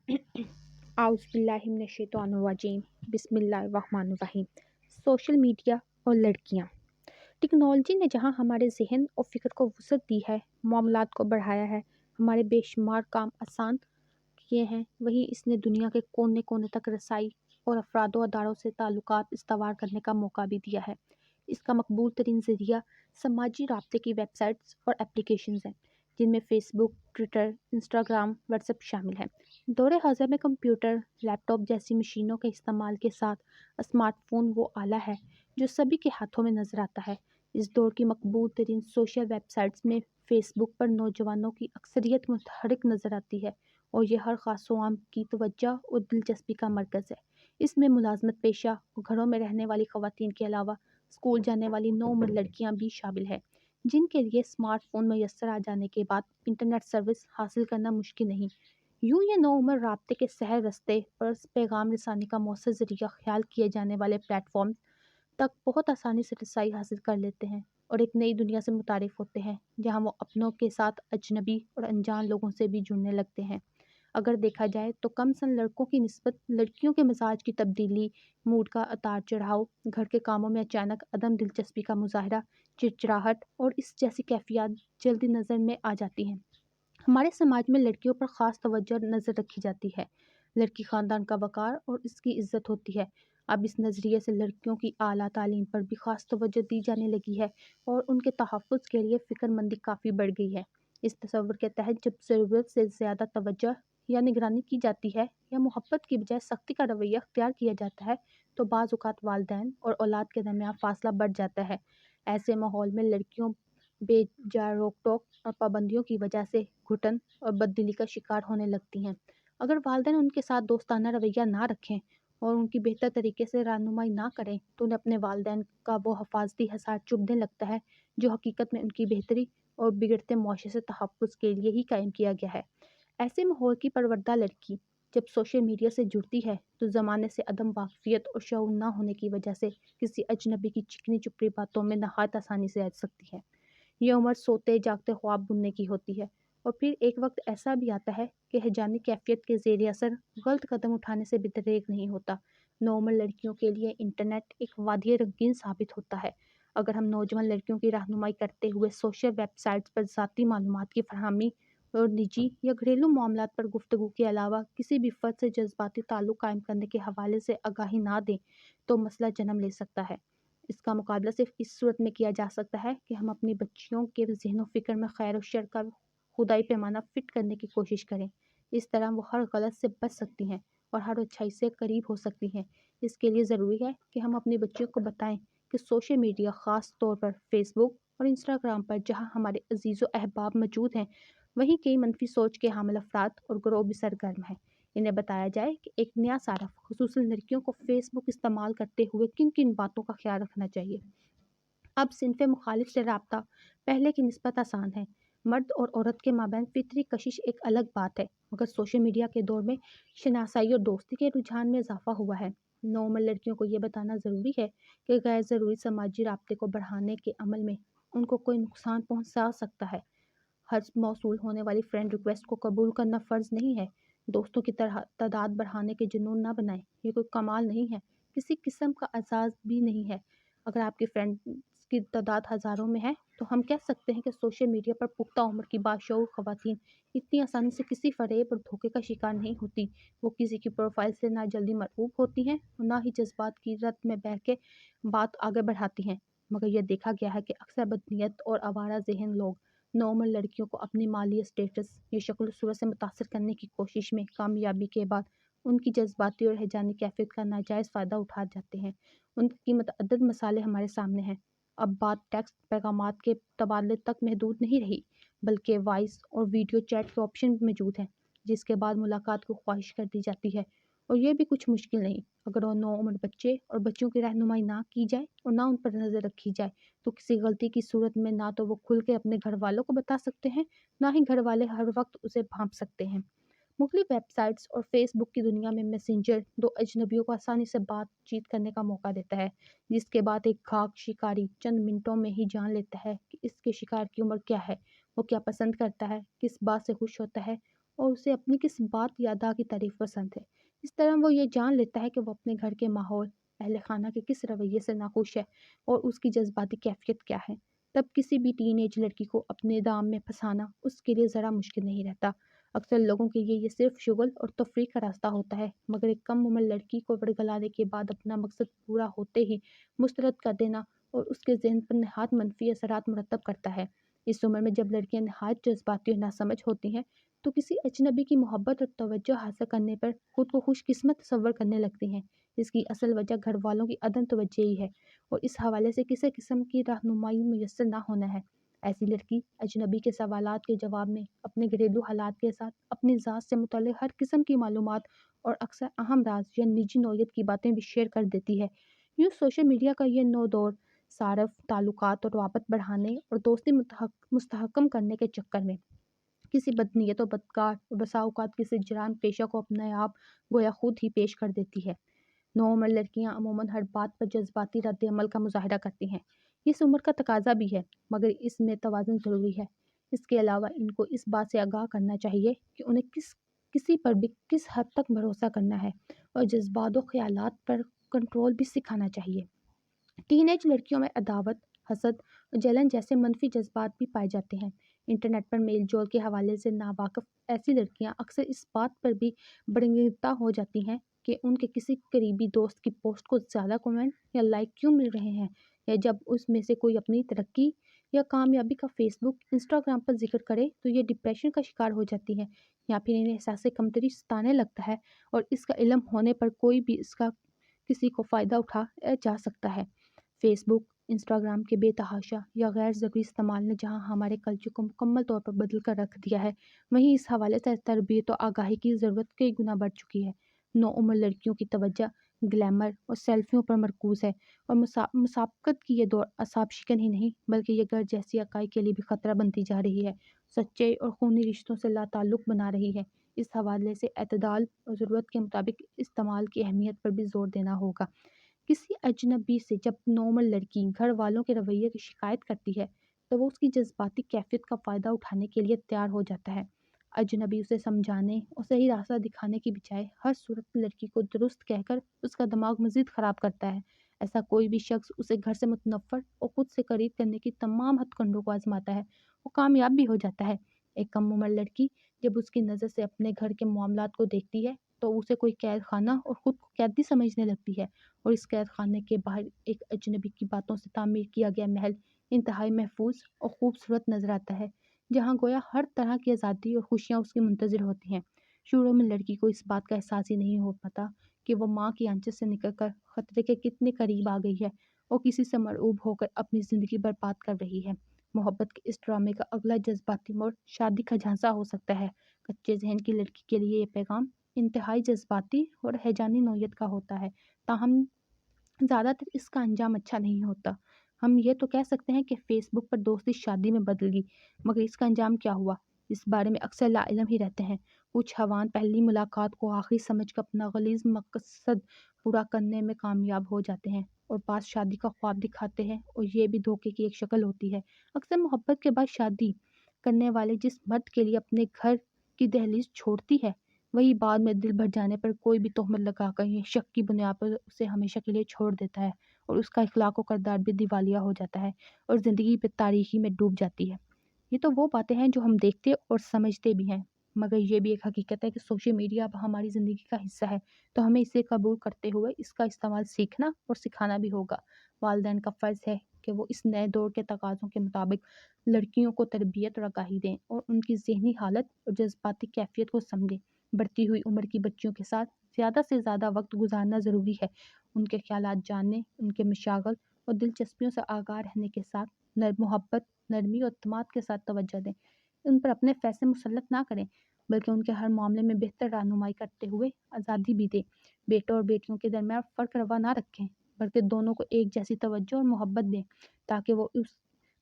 आउज़ बिल्लाहि मिनश शैतानिर रजीम बिस्मिल्लाहिर रहमानिर रहीम। Social media और लड़कियाँ। टेक्नोलॉजी ने जहाँ हमारे ज़हन और फ़िक्र को वुसअत दी है, मामलात को बढ़ाया है, हमारे बेशुमार काम आसान किए हैं, वहीं इसने दुनिया के कोने-कोने तक रसाई और अफ़राद व अदारों से ताल्लुकात इस्तवार करने का मौका भी दिया है। इसका मकबूल तरीन ज़रिया समाजी राब्ते की वेबसाइट्स और एप्लीकेशंस हैं, जिनमें फ़ेसबुक, ट्विटर, इंस्टाग्राम, व्हाट्सएप शामिल हैं। दौरे हाज़िर में कंप्यूटर, लैपटॉप जैसी मशीनों के इस्तेमाल के साथ स्मार्टफ़ोन वो आला है जो सभी के हाथों में नज़र आता है। इस दौर की मकबूल तरीन सोशल वेबसाइट्स में फ़ेसबुक पर नौजवानों की अक्सरियत मुतहरिक नज़र आती है और ये हर ख़ास व आम की तवज्जो और दिलचस्पी का मरकज़ है। इसमें मुलाजमत पेशा और घरों में रहने वाली ख़वातीन के अलावा स्कूल जाने वाली नौउम्र लड़कियां भी शामिल हैं, जिनके लिए स्मार्टफ़ोन मैसर आ जाने के बाद इंटरनेट सर्विस हासिल करना मुश्किल नहीं। यूँ ये नौउम्र राब्ते के सहल रस्ते और पैगाम रसानी का मौसर ज़रिया ख्याल किए जाने वाले प्लेटफॉर्म तक बहुत आसानी से रसाई हासिल कर लेते हैं और एक नई दुनिया से मुतारिफ़ होते हैं, जहाँ वो अपनों के साथ अजनबी और अनजान लोगों से भी जुड़ने लगते हैं। अगर देखा जाए तो कम सन लड़कों की निस्बत लड़कियों के मिजाज की तब्दीली, मूड का उतार चढ़ाव, घर के कामों में अचानक अदम दिलचस्पी का मुजाहरा, चिड़चिड़ाहट और इस जैसी कैफियत जल्दी नज़र में आ जाती हैं। हमारे समाज में लड़कियों पर ख़ास तवज्जो नज़र रखी जाती है। लड़की ख़ानदान का वक़ार और इसकी इज़्ज़त होती है। अब इस नज़रिए से लड़कियों की आला तालीम पर भी ख़ास तवज्जो दी जाने लगी है और उनके तहफ़्फ़ुज़ के लिए फ़िक्रमंदी काफ़ी बढ़ गई है। इस तसव्वुर के तहत जब ज़रूरत से ज़्यादा तवज्जो या निगरानी की जाती है या मोहब्बत की बजाय सख्ती का रवैया अख्तियार किया जाता है, तो बाज़ औक़ात वालिदैन और औलाद के दरमियान फ़ासला बढ़ जाता है। ऐसे माहौल में लड़कियों बेजा रोक-टोक और पाबंदियों की वजह से घुटन और बददिली का शिकार होने लगती हैं। अगर वालिदैन उनके साथ दोस्ताना रवैया ना रखें और उनकी बेहतर तरीके से रहनुमाई ना करें, तो उन्हें अपने वालिदैन का वो हिफाज़ती हिसार चुभने लगता है, जो हकीकत में उनकी बेहतरी और बिगड़ते मुआशरे से तहफ़्फ़ुज़ के लिए ही कायम किया गया है। ऐसे माहौल की परवरदा लड़की जब सोशल मीडिया से जुड़ती है, तो ज़माने से अदम वाक़फ़ियत और शऊर ना होने की वजह से किसी अजनबी की चिकनी-चुपड़ी बातों में नहायत आसानी से आ सकती है। ये उम्र सोते जागते ख्वाब बुनने की होती है और फिर एक वक्त ऐसा भी आता है कि हिजानी कैफियत के ज़ेर असर गलत कदम उठाने से भी दरेग नहीं होता। नॉर्मल लड़कियों के लिए इंटरनेट एक वादिय रंगीन साबित होता है। अगर हम नौजवान लड़कियों की रहनुमाई करते हुए सोशल वेबसाइट्स पर ज़ाती मालूमात की फरहमी और निजी या घरेलू मामलात पर गुफ्तगू के अलावा किसी भी फ़र्द से जज्बाती ताल्लुक़ कायम करने के हवाले से आगाही ना दें, तो मसला जन्म ले सकता है। इसका मुकाबला सिर्फ इस सूरत में किया जा सकता है कि हम अपनी बच्चियों के ज़हन व फ़िक्र में खैर और शर का खुदाई पैमाना फ़िट करने की कोशिश करें। इस तरह वो हर गलत से बच सकती हैं और हर अच्छाई से करीब हो सकती हैं। इसके लिए ज़रूरी है कि हम अपनी बच्चियों को बताएं कि सोशल मीडिया ख़ास तौर पर फ़ेसबुक और इंस्टाग्राम पर जहां हमारे अजीज़ व अहबाब मौजूद हैं, वहीं कई मनफी सोच के हामिल अफराद और गिरोह भी सरगर्म हैं। इन्हें बताया जाए कि एक नया सारफ खुसूसन लड़कियों को फ़ेसबुक इस्तेमाल करते हुए किन किन बातों का ख्याल रखना चाहिए। अब सिनफ़े मुखालिफ से रब्ता पहले की निस्बत आसान है। मर्द और औरत के माबैन फ़ितरी कशिश एक अलग बात है, मगर सोशल मीडिया के दौर में शनासाई और दोस्ती के रुझान में इजाफ़ा हुआ है। नॉर्मल लड़कियों को ये बताना ज़रूरी है कि गैर ज़रूरी समाजी राब्ते को बढ़ाने के अमल में उनको कोई नुकसान पहुँचा सकता है। हर मौसूल होने वाली फ्रेंड रिक्वेस्ट को कबूल करना फ़र्ज़ नहीं है। दोस्तों की तरह तादाद बढ़ाने के जुनून ना बनाएं, ये कोई कमाल नहीं है, किसी किस्म का एजाज़ भी नहीं है। अगर आपकी फ्रेंड्स की तादाद हज़ारों में है, तो हम कह सकते हैं कि सोशल मीडिया पर पुख्ता उम्र की बाशऊर ख़वातीन इतनी आसानी से किसी फ़रेब और धोखे का शिकार नहीं होती। वो किसी की प्रोफाइल से ना जल्दी मरऊब होती हैं और ना ही जज्बात की रत में बह के बात आगे बढ़ाती हैं। मगर यह देखा गया है कि अक्सर बदनीयत और आवारा ज़हन लोग नॉर्मल लड़कियों को अपनी माली स्टेटस या शक्ल सूरत से मुतासर करने की कोशिश में कामयाबी के बाद उनकी जज्बाती और हैजानी कैफियत का नाजायज़ फ़ायदा उठा जाते हैं। उनकी मतअद्दिद मिसालें हमारे सामने हैं। अब बात टेक्स्ट पैगामात के तबादले तक महदूद नहीं रही, बल्कि वॉइस और वीडियो चैट के ऑप्शन भी मौजूद हैं, जिसके बाद मुलाकात को ख्वाहिश कर दी जाती है। और ये भी कुछ मुश्किल नहीं। अगर वो नौउम्र बच्चे और बच्चियों की रहनुमाई ना की जाए और ना उन पर नज़र रखी जाए, तो किसी गलती की सूरत में ना तो वो खुल के अपने घर वालों को बता सकते हैं, ना ही घर वाले हर वक्त उसे भांप सकते हैं। मुख्तलिफ वेबसाइट्स और फेसबुक की दुनिया में मैसेंजर दो अजनबियों को आसानी से बातचीत करने का मौका देता है, जिसके बाद एक खाक शिकारी चंद मिनटों में ही जान लेता है कि इसके शिकार की उम्र क्या है, वो क्या पसंद करता है, किस बात से खुश होता है और उसे अपनी किस बात या अदा की तारीफ पसंद है। इस तरह वो ये जान लेता है कि वो अपने घर के माहौल, अहल खाना के किस रवैये से नाखुश है और उसकी जज्बाती कैफियत क्या है। तब किसी भी टीनेज लड़की को अपने दाम में फंसाना उसके लिए ज़रा मुश्किल नहीं रहता। अक्सर लोगों के लिए ये सिर्फ शुगल और तफरीह का रास्ता होता है, मगर एक कम उम्र लड़की को वर्गलाने के बाद अपना मकसद पूरा होते ही मुस्तरद कर देना और उसके जहन पर नहायत मनफी असरात मुरतब करता है। इस उम्र में जब लड़कियां नहायत जज्बाती और नासमझ होती हैं, तो किसी अजनबी की मोहब्बत और तवज्जो हासिल करने पर खुद को खुशकिस्मत तसव्वुर करने लगती हैं। इसकी असल वजह घर वालों की अदम तवज्जोही है और इस हवाले से किसी किस्म की रहनुमाई मुयस्सर ना होना है। ऐसी लड़की अजनबी के सवालात के जवाब में अपने घरेलू हालात के साथ अपनी ज़ात से मुतल्लिक़ हर किस्म की मालूमात और अक्सर अहम राज या निजी नौयत की बातें भी शेयर कर देती है। यूँ सोशल मीडिया का ये नौ दौर सारफ ताल्लुकात और रवाबत बढ़ाने और दोस्ती मुस्तहकम करने के चक्कर में किसी बदनीयत और बदकार और बसा औकात किसी जरान पेशा को अपने आप गोया खुद ही पेश कर देती है। नौउम्र लड़कियां अमूमन हर बात पर जज्बाती रद्द-ए-अमल का मुज़ाहिरा करती हैं। इस उम्र का तकाजा भी है, मगर इसमें तवाज़ुन ज़रूरी है। इसके अलावा इनको इस बात से आगाह करना चाहिए कि उन्हें किसी पर भी किस हद तक भरोसा करना है और जज्बात और ख़यालात पर कंट्रोल भी सिखाना चाहिए। टीनेज लड़कियों में अदावत, हसद और जलन जैसे मनफी जज्बात भी पाए जाते हैं। इंटरनेट पर मेल जोल के हवाले से नावाकिफ ऐसी लड़कियां अक्सर इस बात पर भी बड़ंगिता हो जाती हैं कि उनके किसी करीबी दोस्त की पोस्ट को ज़्यादा कमेंट या लाइक क्यों मिल रहे हैं, या जब उसमें से कोई अपनी तरक्की या कामयाबी का फेसबुक इंस्टाग्राम पर जिक्र करे तो ये डिप्रेशन का शिकार हो जाती है, या फिर इन्हें एहसास कमतरी सताने लगता है और इसका इल्म होने पर कोई भी इसका किसी को फ़ायदा उठाया जा सकता है। फेसबुक, इंस्टाग्राम के बेतहाशा या गैर ज़रूरी इस्तेमाल ने जहां हमारे कल्चर को मुकम्मल तौर पर बदल कर रख दिया है, वहीं इस हवाले से तरबियत और आगाही की ज़रूरत कई गुना बढ़ चुकी है। नौउम्र लड़कियों की तवज्जो ग्लैमर और सेल्फियों पर मरकूज़ है और मुसाबकत की ये दौड़ असाब शिकन ही नहीं, बल्कि ये घर जैसी अकाई के लिए भी ख़तरा बनती जा रही है। सच्चे और खूनी रिश्तों से लाताल्लुक़ बना रही है। इस हवाले से एतदाल और ज़रूरत के मुताबिक इस्तेमाल की अहमियत पर भी ज़ोर देना होगा। किसी अजनबी से जब नॉर्मल लड़की घर वालों के रवैये की शिकायत करती है, तो वो उसकी जज्बाती कैफियत का फ़ायदा उठाने के लिए तैयार हो जाता है। अजनबी उसे समझाने और सही रास्ता दिखाने की बजाय हर सूरत में लड़की को दुरुस्त कहकर उसका दिमाग मज़ीद ख़राब करता है। ऐसा कोई भी शख्स उसे घर से मुतनफ़्फ़र और ख़ुद से करीब करने की तमाम हथकंडों को आज़माता है और कामयाब भी हो जाता है। एक कम उम्र लड़की जब उसकी नज़र से अपने घर के मामलात को देखती है, तो उसे कोई कैद खाना और ख़ुद को कैदी समझने लगती है, और इस कैद खाने के बाहर एक अजनबी की बातों से तामीर किया गया महल इंतहाई महफूज और खूबसूरत नजर आता है, जहाँ गोया हर तरह की आज़ादी और खुशियाँ उसकी मुंतज़िर होती हैं। शुरू में लड़की को इस बात का एहसास ही नहीं हो पाता कि वो माँ की आंचल से निकलकर ख़तरे के कितने करीब आ गई है और किसी से मरऊब होकर अपनी ज़िंदगी बर्बाद कर रही है। मोहब्बत के इस ड्रामे का अगला जज्बाती मोड़ शादी का झांसा हो सकता है। कच्चे जहन की लड़की के लिए ये पैगाम इंतहाई जज्बाती और हैजानी नौयत का होता है, ताहम ज़्यादातर इसका अंजाम अच्छा नहीं होता। हम ये तो कह सकते हैं कि फ़ेसबुक पर दोस्ती शादी में बदल गई, मगर इसका अंजाम क्या हुआ, इस बारे में अक्सर लाइलम ही रहते हैं। कुछ हवान पहली मुलाकात को आखिरी समझ कर अपना गलीज़ मकसद पूरा करने में कामयाब हो जाते हैं और पास शादी का ख्वाब दिखाते हैं, और ये भी धोखे की एक शक्ल होती है। अक्सर मोहब्बत के बाद शादी करने वाले जिस मर्द के लिए अपने घर की दहलीज छोड़ती है, वही बाद में दिल भर जाने पर कोई भी तोहमत लगाकर या शक की बुनियाद पर उसे हमेशा के लिए छोड़ देता है, और उसका इखलाक व किरदार भी दिवालिया हो जाता है और ज़िंदगी पे तारीकी में डूब जाती है। ये तो वो बातें हैं जो हम देखते और समझते भी हैं, मगर ये भी एक हकीकत है कि सोशल मीडिया अब हमारी ज़िंदगी का हिस्सा है, तो हमें इसे कबूल करते हुए इसका इस्तेमाल सीखना और सिखाना भी होगा। वालिदैन का फ़र्ज़ है कि वो इस नए दौर के तकाज़ों के मुताबिक लड़कियों को तरबियत और आगाही दें और उनकी ज़हनी हालत और जज्बाती कैफियत को समझें। बढ़ती हुई उम्र की बच्चियों के साथ ज़्यादा से ज़्यादा वक्त गुजारना ज़रूरी है। उनके ख़्यालात जानने, उनके मशागल और दिलचस्पियों से आगाह रहने के साथ मोहब्बत, नरमी और एतमाद के साथ तवज्जो दें। उन पर अपने फ़ैसले मुसल्लत ना करें, बल्कि उनके हर मामले में बेहतर रहनुमाई करते हुए आज़ादी भी दें। बेटों और बेटियों के दरमियान फ़र्क रवा ना रखें, बल्कि दोनों को एक जैसी तवज्जो और मोहब्बत दें, ताकि वो उस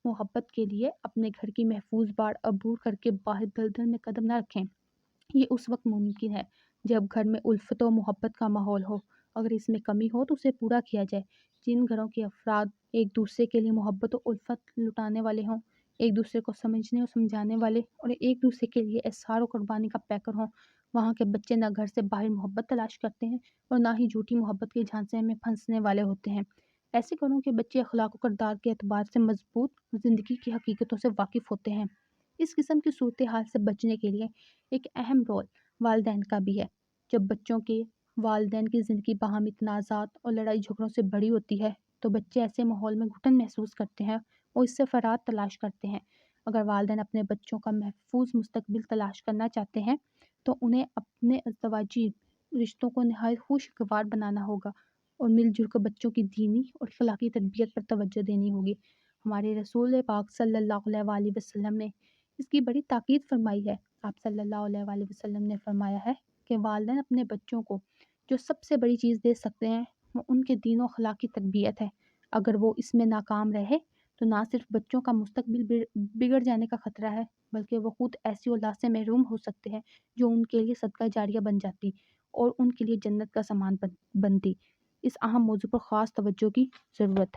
मोहब्बत के लिए अपने घर की महफूज बाड़ अबूर करके बाहर दलदल में कदम ना रखें। ये उस वक्त मुमकिन है जब घर में उल्फत और मोहब्बत का माहौल हो। अगर इसमें कमी हो तो उसे पूरा किया जाए। जिन घरों के अफराद एक दूसरे के लिए मोहब्बत और उल्फत लुटाने वाले हों, ایک دوسرے کو سمجھنے اور سمجھانے والے اور ایک دوسرے کے لیے احسار و قربانی کا پیکر ہوں۔ وہاں کے بچے نہ گھر سے باہر محبت تلاش کرتے ہیں اور نہ ہی جھوٹی محبت کے جھانسے میں پھنسنے والے ہوتے ہیں۔ ایسے گھروں کے بچے اخلاق و کردار کے اعتبار سے مضبوط اور زندگی کی حقیقتوں سے واقف ہوتے ہیں۔ اس قسم کی صورتحال سے بچنے کے لیے ایک اہم رول والدین کا بھی ہے۔ جب بچوں کے والدین کی زندگی باہمی تنازعات اور لڑائی جھگڑوں سے بڑی ہوتی ہے تو بچے ایسے ماحول میں گھٹن محسوس کرتے ہیں اور اس سے فرار تلاش کرتے ہیں۔ اگر والدین اپنے بچوں کا محفوظ مستقبل تلاش کرنا چاہتے ہیں تو انہیں اپنے ازدواجی رشتوں کو نہایت خوشگوار بنانا ہوگا اور مل جل کر بچوں کی دینی اور اخلاقی تربیت پر توجہ دینی ہوگی۔ ہمارے رسول پاک صلی اللہ علیہ وآلہ وسلم نے اس کی بڑی تاکید فرمائی ہے۔ آپ صلی اللہ علیہ وآلہ وسلم نے فرمایا ہے کہ والدین اپنے بچوں کو جو سب سے بڑی چیز دے سکتے ہیں وہ ان کے دین و اخلاق کی تربیت ہے۔ اگر وہ اس میں ناکام رہے تو نہ صرف بچوں کا مستقبل بگڑ جانے کا خطرہ ہے بلکہ وہ خود ایسی اولاد سے محروم ہو سکتے ہیں جو ان کے لیے صدقہ جاریہ بن جاتی اور ان کے لیے جنت کا سامان بنتی۔ اس اہم موضوع پر خاص توجہ کی ضرورت ہے۔